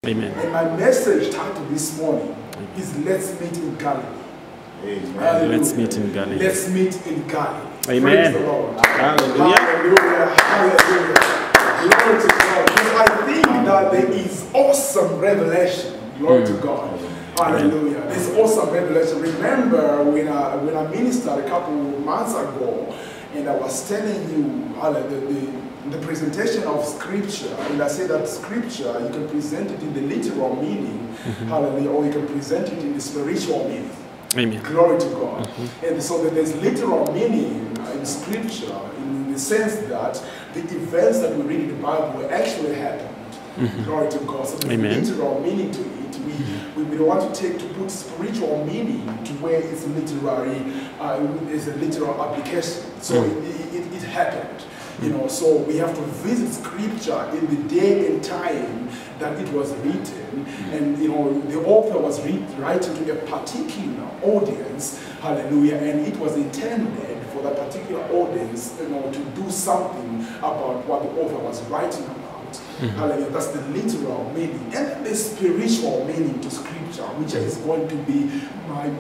Amen. And my message title this morning is Let's Meet in Galilee. Amen. Let's meet in Galilee. Let's meet in Galilee. Amen. Praise the Lord. Hallelujah. Hallelujah. Hallelujah. Glory to God. Because I think that there is awesome revelation. Glory to God. Hallelujah. There's awesome revelation. Remember when I ministered a couple of months ago, and I was telling you the presentation of scripture, and I said that scripture, you can present it in the literal meaning, hallelujah, or you can present it in the spiritual meaning. Amen. Glory to God. And so that there's literal meaning in scripture in the sense that the events that we read in the Bible actually happened. Glory to God. So there's literal meaning to it. We don't want to put spiritual meaning to where it's literary, it's a literal application. So it happened. You know, so we have to visit scripture in the day and time that it was written, and you know, the author was writing to a particular audience, hallelujah, and it was intended for that particular audience, you know, to do something about what the author was writing about. Hallelujah. That's the literal meaning, and then the spiritual meaning to scripture, which is going to be my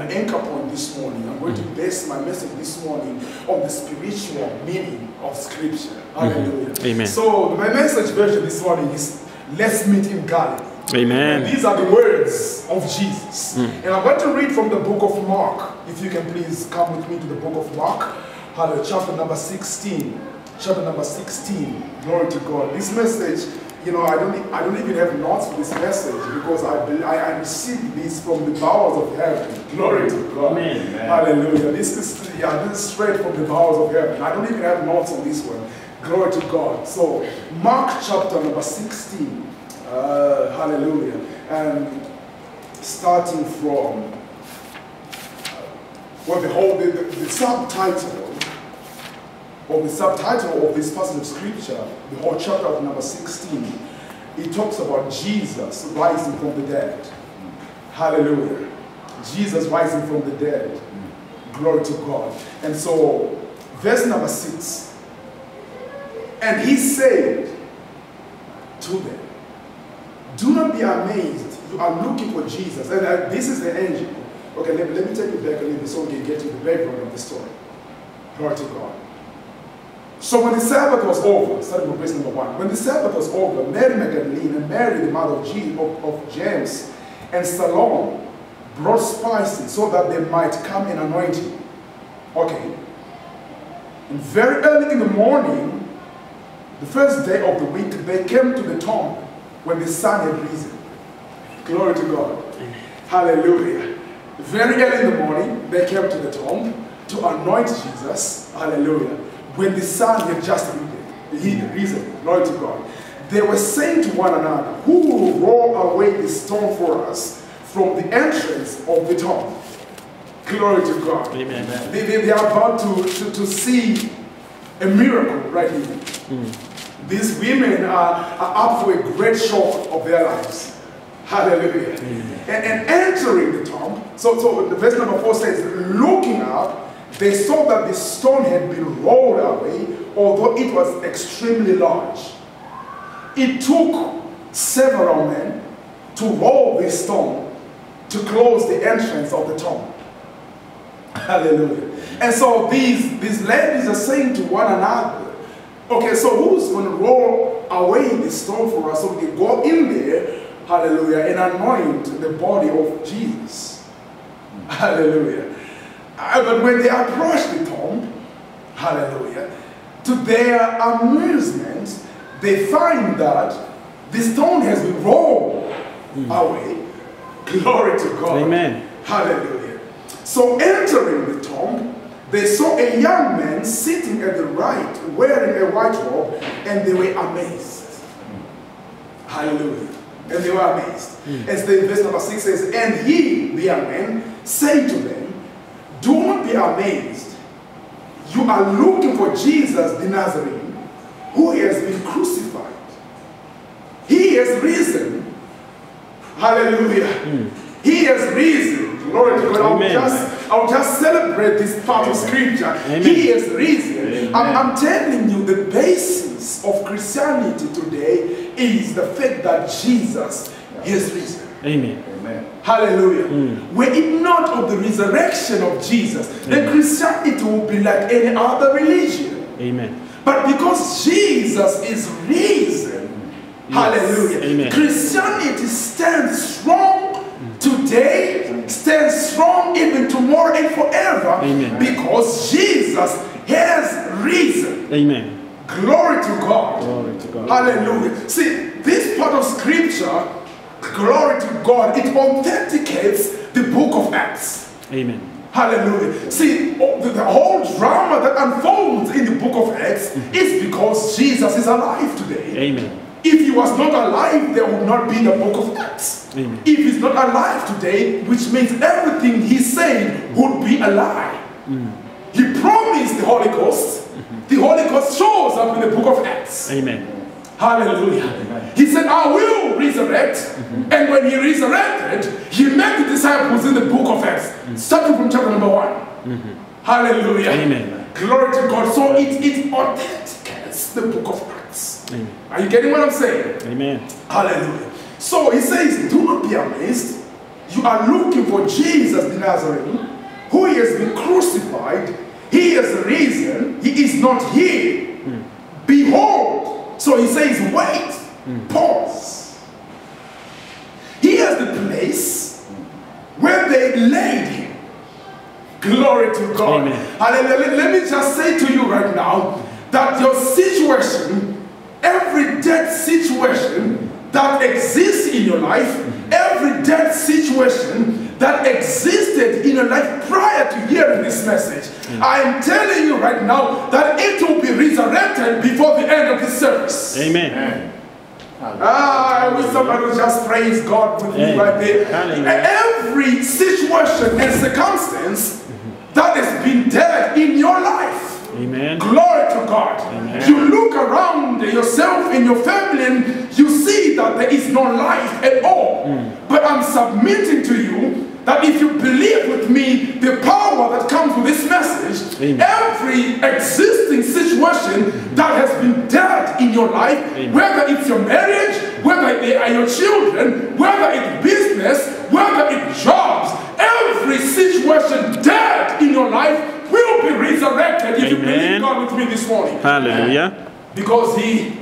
anchor point this morning. I'm going to base my message this morning on the spiritual meaning of scripture. Hallelujah. Amen. So my message version this morning is let's meet in Galilee. Amen. And these are the words of Jesus. And I'm going to read from the book of Mark. If you can please come with me to the book of Mark. Hallelujah. Chapter number 16. Chapter number 16. Glory to God. This message, you know, I don't even have notes for this message because I received this from the bowels of heaven. Glory to God. Amen. Hallelujah. This is straight from the bowels of heaven. I don't even have notes on this one. Glory to God. So Mark chapter number 16. Hallelujah. And starting from the subtitle of this passage of scripture, the whole chapter of number 16, it talks about Jesus rising from the dead. Hallelujah. Jesus rising from the dead. Glory to God. And so, verse number 6, and he said to them, do not be amazed, you are looking for Jesus. And this is the angel. Okay, let me take it back a little bit so we can get to the background of the story. Glory to God. So when the Sabbath was over, starting with verse number 1, when the Sabbath was over, Mary Magdalene and Mary, the mother of James, and Salome brought spices so that they might come and anoint him. Okay. And very early in the morning, the first day of the week, they came to the tomb when the sun had risen. Glory to God. Hallelujah. Very early in the morning, they came to the tomb to anoint Jesus. Hallelujah. When the sun had just risen, glory to God, they were saying to one another, who will roll away the stone for us from the entrance of the tomb? Glory to God. Amen. They are about to see a miracle right here. These women are up for a great shock of their lives. Hallelujah. And entering the tomb, so the verse number 4 says, looking up, they saw that the stone had been rolled away, although it was extremely large. It took several men to roll this stone to close the entrance of the tomb. Hallelujah. And so these ladies are saying to one another, okay, so who's going to roll away the stone for us so we can go in there, hallelujah, and anoint the body of Jesus? Hallelujah. But when they approached the tomb, hallelujah, to their amusement, they find that the stone has been rolled away. Glory to God. Amen. Hallelujah. So entering the tomb, they saw a young man sitting at the right, wearing a white robe, and they were amazed. Hallelujah. And they were amazed. As the verse number 6 says, and he, the young man, said to them, do not be amazed. You are looking for Jesus the Nazarene, who has been crucified. He has risen. Hallelujah. He has risen. Glory to God. I'll just celebrate this part of scripture. Amen. He has risen. I'm telling you, the basis of Christianity today is the fact that Jesus is risen. Amen. Amen. Hallelujah. Were it not of the resurrection of Jesus, then Christianity will be like any other religion. Amen. But because Jesus is risen, hallelujah, Amen. Christianity stands strong today, stands strong even tomorrow and forever, Amen. because Jesus has risen. Amen. Glory to God. Glory to God. Hallelujah. See, this part of scripture, glory to God, it authenticates the book of Acts. Amen. Hallelujah. See, the whole drama that unfolds in the book of Acts is because Jesus is alive today. Amen. If he was not alive, there would not be the book of Acts. Amen. If he's not alive today, which means everything he's saying would be a lie. He promised the Holy Ghost. The Holy Ghost shows up in the book of Acts. Amen. Hallelujah. He said, I will resurrect. And when he resurrected, he met the disciples in the book of Acts, starting from chapter number 1. Hallelujah. Amen. Glory to God. So it authenticates the book of Acts. Amen. Are you getting what I'm saying? Amen. Hallelujah. So he says, do not be amazed. You are looking for Jesus the Nazarene, who has been crucified. He is risen. He is not here. Behold. So he says, wait. Pause. Here's the place where they laid him. Glory to God. Amen. Hallelujah. Let me just say to you right now that your situation, every dead situation that exists in your life, every dead situation that existed in your life prior to hearing this message, I am telling you right now that it will be resurrected before the end of this service. Amen. I wish somebody would just praise God with me right there. Hallelujah. Every situation and circumstance that has been dead in your life. Amen. Glory to God. Amen. You look around yourself in your family and you see that there is no life at all. But I'm submitting to you that if you believe with me the power that comes with this message, Amen. every existing situation that has been dead in your life, Amen. whether it's your marriage, whether they are your children, whether it's business, whether it's jobs, every situation dead in your life will be resurrected if you believe Amen. God with me this morning. Hallelujah. Because he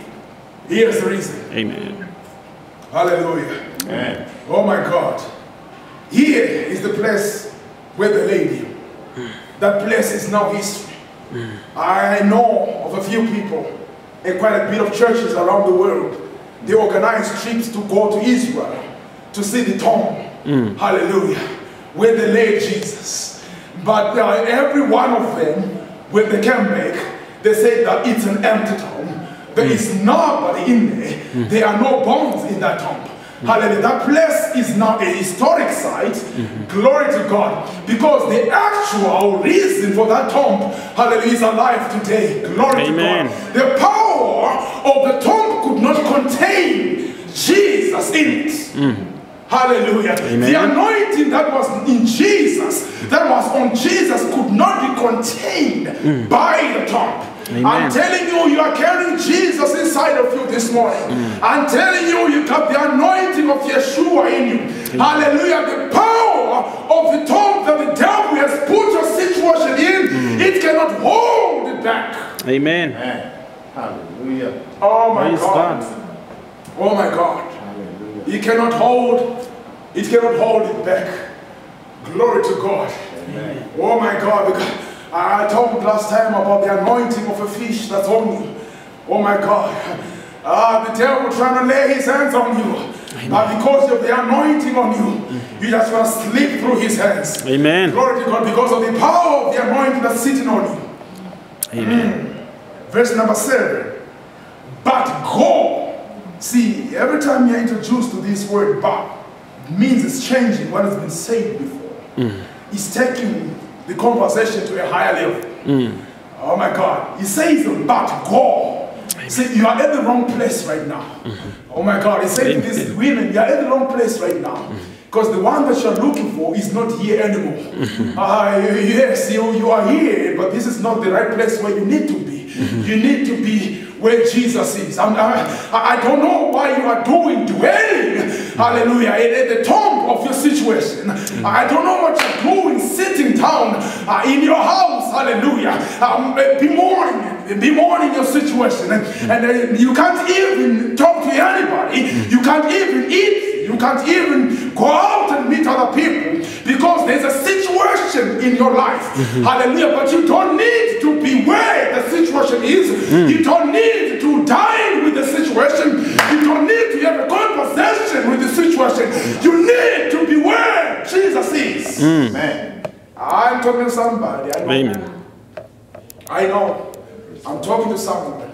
is risen. Amen. Hallelujah. Amen. Oh my God. Here is the place where they laid him. That place is now history. I know of a few people and quite a bit of churches around the world. They organize trips to go to Israel to see the tomb. Hallelujah. Where they laid Jesus. But every one of them, when they came back, they said that it's an empty tomb. There is nobody in there. There are no bones in that tomb. Hallelujah. That place is now a historic site. Glory to God. Because the actual reason for that tomb, hallelujah, is alive today. Glory Amen. to God. The power of the tomb could not contain Jesus in it. Hallelujah. Amen. The anointing that was in Jesus, that was on Jesus, could not be contained by the tomb. Amen. I'm telling you, you are carrying Jesus inside of you this morning. I'm telling you, you got the anointing of Yeshua in you. Hallelujah. The power of the tomb that the devil has put your situation in, it cannot hold it back. Amen. Amen. Hallelujah. Oh my Praise God. God. Oh my God. Hallelujah. It cannot hold it back. Glory to God. Amen. Oh my God. Because I talked last time about the anointing of a fish that's on you. Oh my God. The devil trying to lay his hands on you. But because of the anointing on you, you just want to slip through his hands. Amen. Glory to God. Because of the power of the anointing that's sitting on you. Amen. Verse number 7. But go. See, every time you're introduced to this word but, it means it's changing what has been said before. It's taking the conversation to a higher level. Oh my God. He says, but go. See, you are at the wrong place right now. Oh my God. He said to these women, you are at the wrong place right now. Because the one that you're looking for is not here anymore. Yes, you are here, but this is not the right place where you need to be. You need to be where Jesus is. I don't know why you are dwelling, hallelujah, at the tomb of your situation. I don't know what you're doing sitting down in your house, hallelujah, bemoaning your situation. And you can't even talk to anybody. You can't even eat. You can't even go out and meet other people because there's a situation in your life. Hallelujah. But you don't need to be where the situation is. You don't need to dine with the situation. You don't need to have a conversation with the situation. You need to be where Jesus is. Amen. I'm talking to somebody. I know. Amen. I know. I'm talking to someone.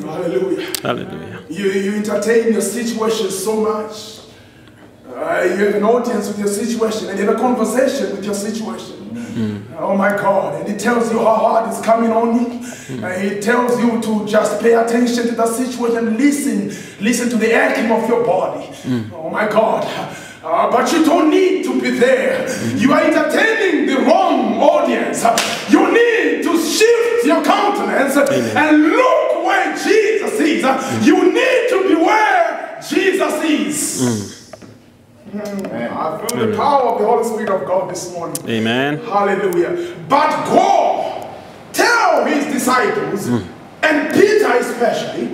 Hallelujah. Hallelujah. You entertain your situation so much. You have an audience with your situation and you have a conversation with your situation. Oh my God. And it tells you how hard it's coming on you. It tells you to just pay attention to the situation. Listen to the aching of your body. Oh my God. But you don't need to be there. You are entertaining the wrong audience. You need to shift your countenance and look where Jesus is. You need to be where Jesus is. I feel the power of the Holy Spirit of God this morning. Amen. Hallelujah. But go tell his disciples, and Peter especially,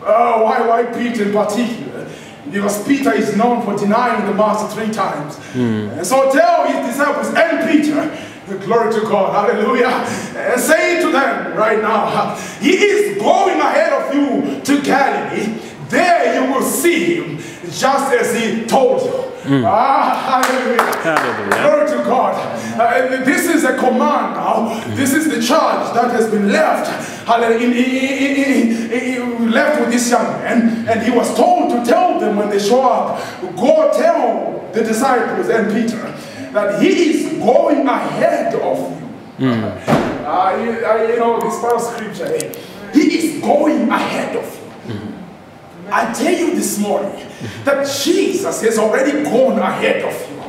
why Peter in particular? Because Peter is known for denying the master 3 times. And so tell his disciples and Peter, glory to God, hallelujah, and say to them right now, he is going ahead of you to Galilee. There you will see him, just as he told you. Hallelujah. Hallelujah. Glory to God. This is a command now. This is the charge that has been left. Left with this young man, and he was told to tell them when they show up, go tell the disciples and Peter that he is going ahead of you. You know, this part of scripture, he is going ahead of you. I tell you this morning that Jesus has already gone ahead of you.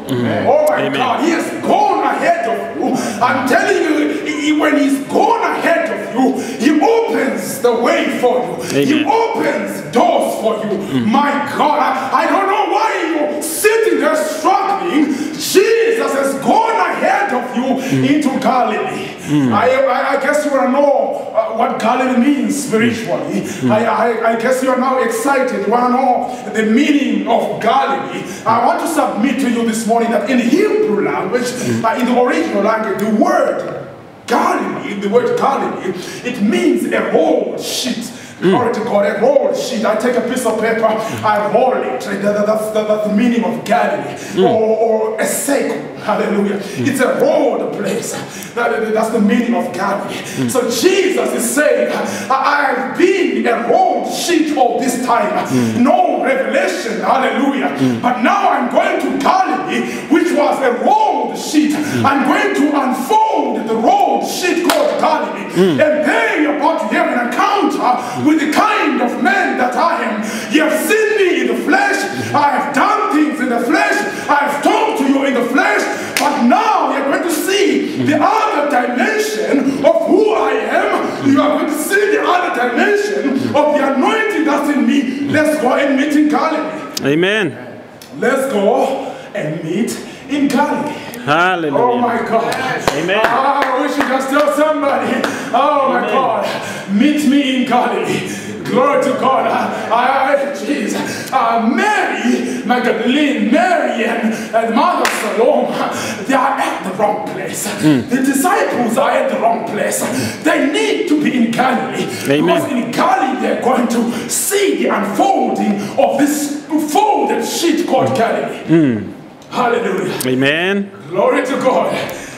Oh my God, he has gone ahead of you. I'm telling you, when he's gone ahead of you, he opens the way for you. He opens doors for you. My God, I don't know why you're sitting there struggling. Jesus has gone ahead of you into Galilee. I guess you want to know what Galilee means spiritually. I guess you are now excited. You want to know the meaning of Galilee. I want to submit to you this morning that in Hebrew language, in the original language, the word Galilee, it means a rolled sheet. Glory to God, a rolled sheet. I take a piece of paper, I roll it. That's the meaning of Galilee. Or a circle. Hallelujah. It's a rolled place. That's the meaning of Galilee. So Jesus is saying, I've been a rolled sheet all this time. No revelation. Hallelujah. But now I'm going to Galilee, which was a rolled sheet. I'm going to unfold the rolled sheet called Galilee. And there you're about to have an encounter with the kind of man that I am. You have seen me in the flesh. I have done things in the flesh. I have talked to you in the flesh. But now you're going to see the other dimension of who I am. You are going to see the other dimension of the anointing that's in me. Let's go and meet in Galilee. Amen. Let's go and meet in Galilee. Hallelujah. Oh my God. Amen. I wish you could tell somebody. Oh my God. Meet me in Galilee. Glory to God. Jesus. Mary Magdalene, Mary and Mother Salome, they are at the wrong place. The disciples are at the wrong place. They need to be in Galilee. Because in Galilee they're going to see the unfolding of this folded sheet called Galilee. Hallelujah. Amen. Glory to God.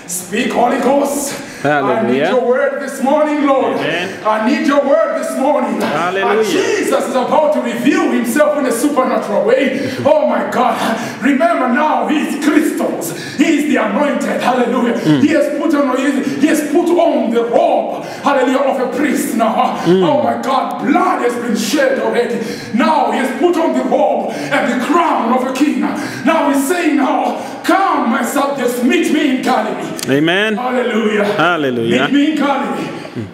Speak, Holy Ghost. Hallelujah. I need your word this morning, Lord. Amen. I need your word this morning. Hallelujah. Jesus is about to reveal himself in a supernatural way. Oh my God. Remember now, he is Christos. He is the anointed. Hallelujah. He has put on the robe, hallelujah, of a priest now. Oh my God. Blood has been shed already. Now he has put on the robe and the crown of a king. Now he's saying now, come, my subjects, meet me in Galilee. Amen. Hallelujah. Hallelujah. Meet me in Galilee.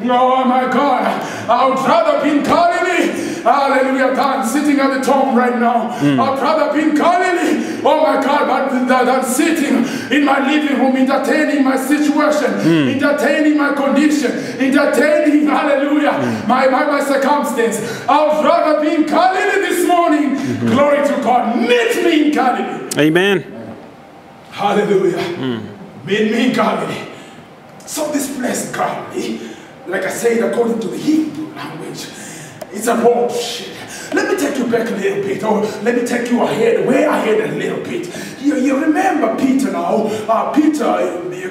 Oh my God. I would rather be in Galilee, hallelujah, than sitting at the tomb right now. I would rather be in Galilee, oh my God, than sitting in my living room, entertaining my situation, entertaining my condition, entertaining, hallelujah, my circumstance. I would rather be in Galilee this morning. Glory to God. Meet me in Galilee. Amen. Hallelujah. Meet me in Galilee. So this place, Galilee, like I said, according to the Hebrew language, it's a road shit. Let me take you back a little bit, or let me take you way ahead a little bit. You remember Peter now.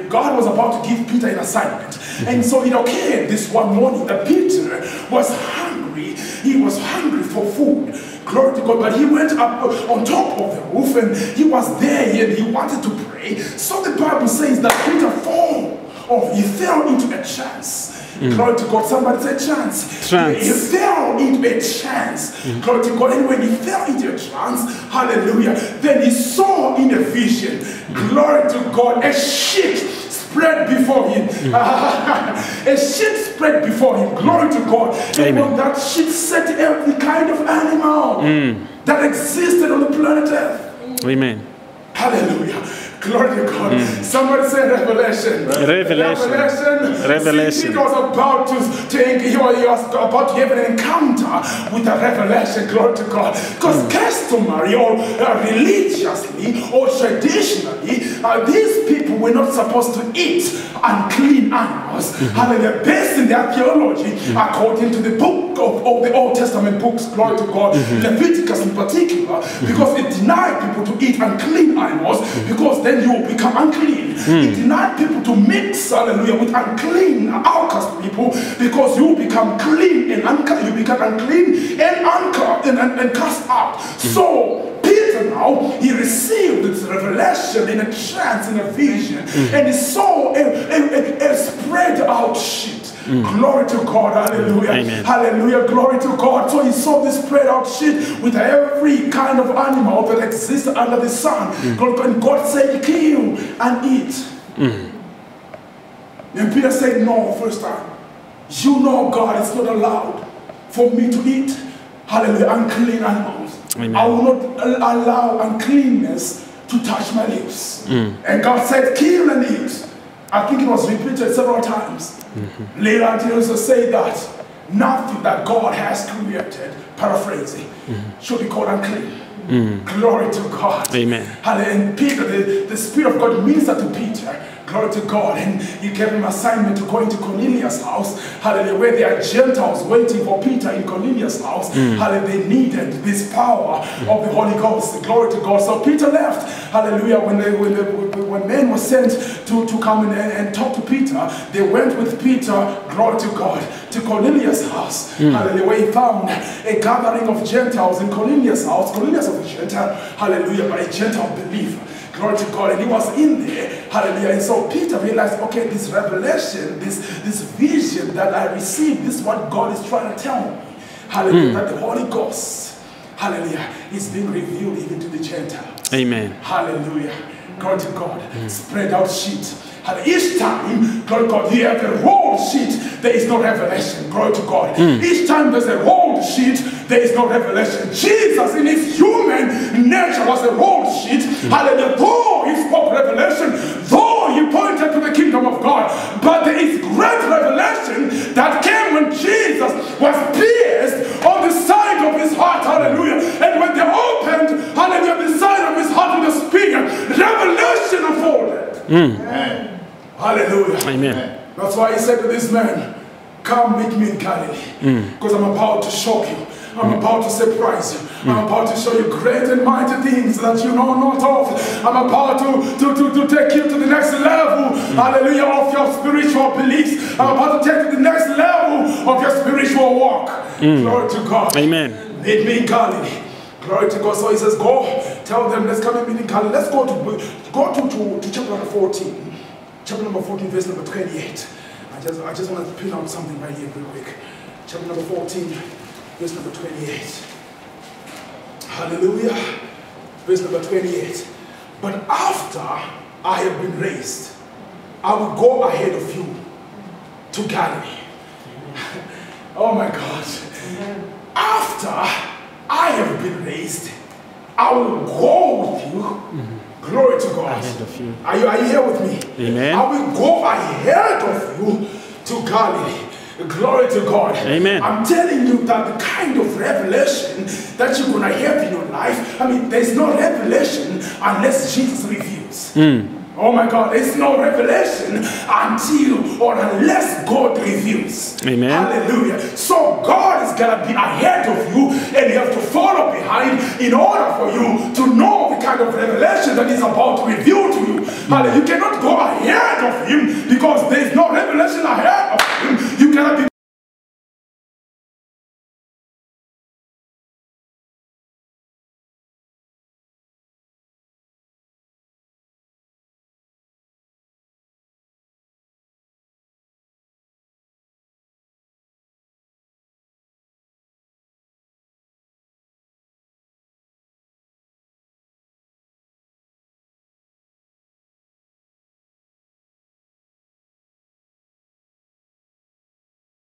God was about to give Peter an assignment. And so it occurred this one morning that Peter was hungry. He was hungry for food. Glory to God. But he went up on top of the roof and he was there and he wanted to pray. So the Bible says that Peter he fell into a trance. Glory to God. Somebody say chance. He fell into a trance. Glory to God. And when he fell into a trance, hallelujah, then he saw in a vision, glory to God, a sheet spread before him. A sheet spread before him. Glory to God. And on that sheet sat every kind of animal that existed on the planet Earth. Amen. Hallelujah. Glory to God. Somebody say revelation. Revelation. See, Peter was about to have an encounter with a revelation. Glory to God. Because customary or religiously or traditionally, these people were not supposed to eat unclean animals. Hallelujah. Based in their theology, according to the book of the Old Testament books, glory to God, Leviticus in particular, because it denied people to eat unclean animals, because then you will become unclean. It denied people to mix, hallelujah, with unclean outcast people, because you become clean and you become unclean and cast out. So Peter now, he received this revelation in a trance, in a vision, and he saw a spread out sheet. Glory to God, hallelujah. Amen. Hallelujah, glory to God. So he saw this spread out sheet with every kind of animal that exists under the sun. And God said, kill and eat. And Peter said, no, first time. You know, God, it's not allowed for me to eat, hallelujah, unclean animals. Amen. I will not allow uncleanness to touch my lips. And God said, kill and eat. I think it was repeated several times. Later on, he also said that nothing that God has created, paraphrasing, should be called unclean. Glory to God. Amen. And Peter, the Spirit of God ministered to Peter. Glory to God. And he gave him assignment to go into Cornelius' house. Hallelujah. Where there are Gentiles waiting for Peter in Cornelius' house. Hallelujah. They needed this power of the Holy Ghost. Glory to God. So Peter left. Hallelujah. When men were sent to come and talk to Peter, they went with Peter, glory to God, to Cornelius' house. Hallelujah. Where he found a gathering of Gentiles in Cornelius' house. Cornelius was a Gentile. Hallelujah. But a Gentile believer. Glory to God. And he was in there. Hallelujah. And so Peter realized, okay, this revelation, this vision that I received, this is what God is trying to tell me. Hallelujah. That the Holy Ghost, hallelujah, is being revealed even to the Gentiles. Amen. Hallelujah. Glory to God. Spread out sheet. And each time, glory to God, you have a rolled sheet, there is no revelation. Glory to God. Each time there's a rolled sheet, there is no revelation. Jesus in his human nature was a rolled sheet. Hallelujah. Though he spoke revelation, though he pointed to the kingdom of God, but there is great revelation that came when Jesus was pierced on the side of his heart. Hallelujah. And when they opened, hallelujah, the side of his heart with a spear, revelation unfolded. Amen. Hallelujah. Amen. That's why he said to this man, come meet me in Galilee, because I'm about to shock you. I'm about to surprise you. I'm about to show you great and mighty things that you know not of. I'm about to take you to the next level, hallelujah, of your spiritual beliefs. I'm about to take you to the next level of your spiritual walk. Glory to God. Amen. Meet me in Galilee. Glory to God. So he says, go, tell them, let's come and meet in Galilee. Let's go to chapter number 14. Chapter number 14, verse number 28. I just want to pin out something right here real quick. Chapter number 14, verse number 28. Hallelujah. Verse number 28. But after I have been raised, I will go ahead of you to Galilee. Oh my God. After I have been raised, I will go with you. Glory to God. Ahead of you. Are you here with me? Amen. I will go ahead of you to Galilee. Glory to God. Amen. I'm telling you that the kind of revelation that you're going to have in your life, I mean, there's no revelation unless Jesus reveals. Oh my God, there's no revelation until or unless God reveals. Amen. Hallelujah. So God is going to be ahead of you and you have to follow behind in order for you to know the kind of revelation that is about to reveal to you. Hallelujah. You cannot go ahead of him